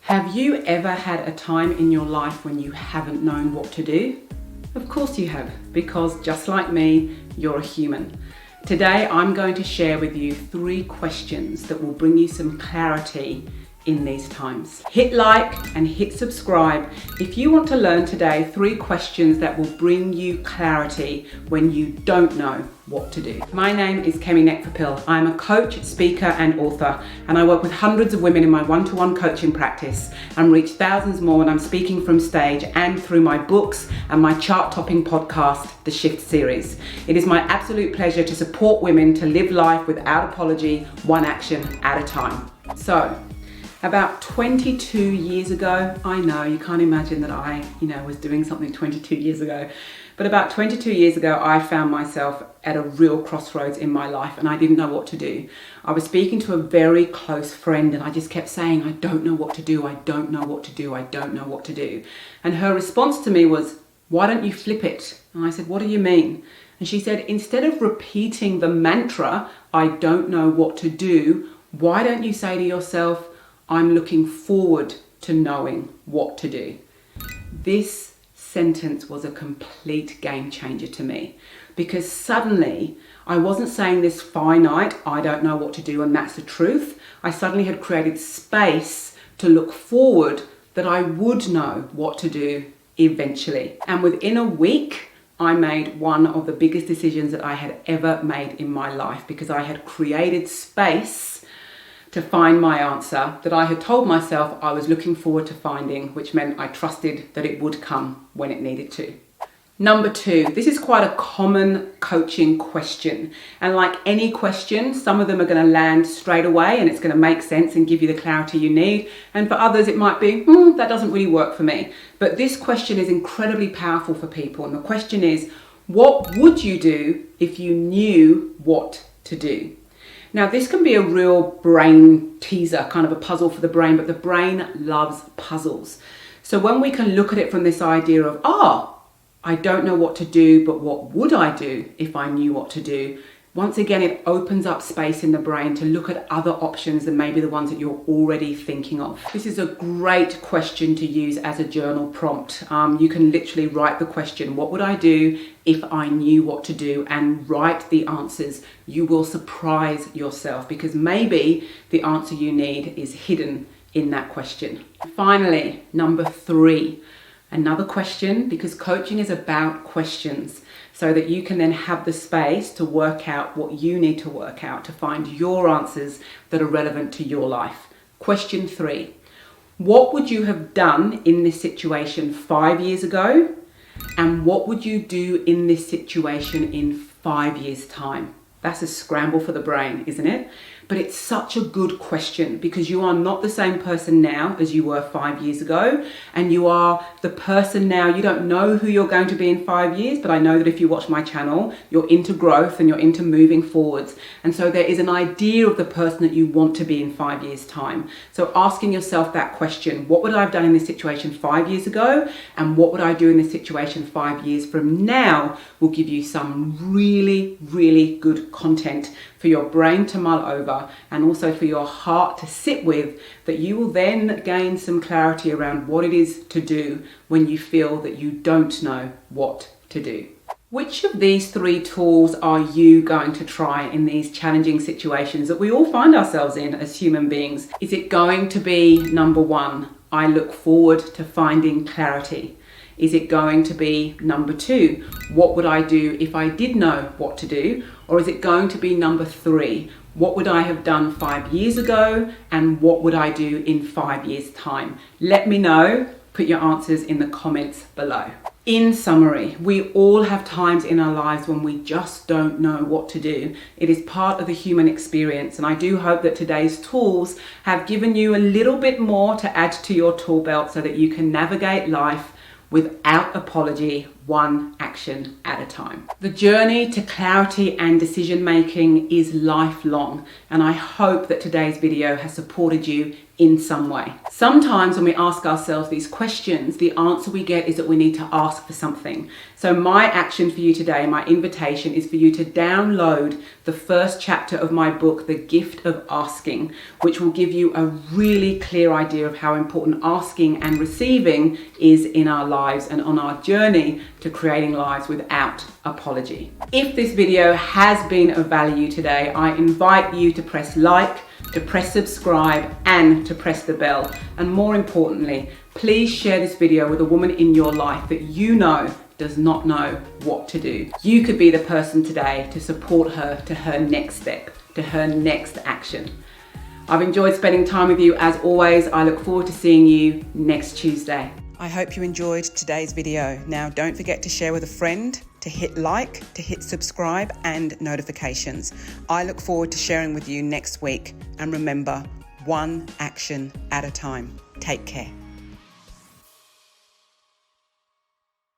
Have you ever had a time in your life when you haven't known what to do? Of course you have, because just like me, you're a human. Today, I'm going to share with you 3 questions that will bring you some clarity in these times. Hit like and hit subscribe if you want to learn today 3 questions that will bring you clarity when you don't know what to do. My name is Kemi Nekvapil. I'm a coach, speaker and author, and I work with hundreds of women in my one-to-one coaching practice and reach thousands more when I'm speaking from stage and through my books and my chart-topping podcast, The Shift Series. It is my absolute pleasure to support women to live life without apology, one action at a time. So, about 22 years ago, I know you can't imagine that I, was doing something 22 years ago, but about 22 years ago, I found myself at a real crossroads in my life and I didn't know what to do. I was speaking to a very close friend and I just kept saying, I don't know what to do, I don't know what to do, I don't know what to do. And her response to me was, why don't you flip it? And I said, what do you mean? And she said, instead of repeating the mantra, I don't know what to do, why don't you say to yourself, I'm looking forward to knowing what to do. This sentence was a complete game changer to me because suddenly I wasn't saying this finite, I don't know what to do and that's the truth. I suddenly had created space to look forward that I would know what to do eventually. And within a week, I made one of the biggest decisions that I had ever made in my life because I had created space to find my answer that I had told myself I was looking forward to finding, which meant I trusted that it would come when it needed to. Number 2, this is quite a common coaching question. And like any question, some of them are going to land straight away and it's going to make sense and give you the clarity you need. And for others, it might be, that doesn't really work for me. But this question is incredibly powerful for people. And the question is, what would you do if you knew what to do? Now, this can be a real brain teaser, kind of a puzzle for the brain, but the brain loves puzzles. So when we can look at it from this idea of, I don't know what to do, but what would I do if I knew what to do? Once again, it opens up space in the brain to look at other options than maybe the ones that you're already thinking of. This is a great question to use as a journal prompt. You can literally write the question, what would I do if I knew what to do, and write the answers. You will surprise yourself because maybe the answer you need is hidden in that question. Finally, number 3, another question, because coaching is about questions, so that you can then have the space to work out what you need to work out to find your answers that are relevant to your life. Question 3, what would you have done in this situation 5 years ago? And what would you do in this situation in 5 years' time? That's a scramble for the brain, isn't it? But it's such a good question because you are not the same person now as you were 5 years ago. And you are the person now, you don't know who you're going to be in 5 years, but I know that if you watch my channel, you're into growth and you're into moving forwards. And so there is an idea of the person that you want to be in 5 years' time. So asking yourself that question, what would I have done in this situation 5 years ago? And what would I do in this situation 5 years from now will give you some really, really good content for your brain to mull over and also for your heart to sit with, that you will then gain some clarity around what it is to do when you feel that you don't know what to do. Which of these 3 tools are you going to try in these challenging situations that we all find ourselves in as human beings? Is it going to be number 1, I look forward to finding clarity? Is it going to be number 2, what would I do if I did know what to do? Or is it going to be number 3, what would I have done 5 years ago and what would I do in 5 years' time? Let me know, put your answers in the comments below. In summary, we all have times in our lives when we just don't know what to do. It is part of the human experience, and I do hope that today's tools have given you a little bit more to add to your tool belt so that you can navigate life without apology, one action at a time. The journey to clarity and decision making is lifelong, and I hope that today's video has supported you in some way. Sometimes when we ask ourselves these questions, the answer we get is that we need to ask for something. So my action for you today, my invitation is for you to download the first chapter of my book, The Gift of Asking, which will give you a really clear idea of how important asking and receiving is in our lives and on our journey to creating lives without apology. If this video has been of value today, I invite you to press like, to press subscribe, and to press the bell. And more importantly, please share this video with a woman in your life that you know does not know what to do. You could be the person today to support her to her next step, to her next action. I've enjoyed spending time with you as always. I look forward to seeing you next Tuesday. I hope you enjoyed today's video. Now, don't forget to share with a friend, to hit like, to hit subscribe and notifications. I look forward to sharing with you next week. And remember, one action at a time. Take care.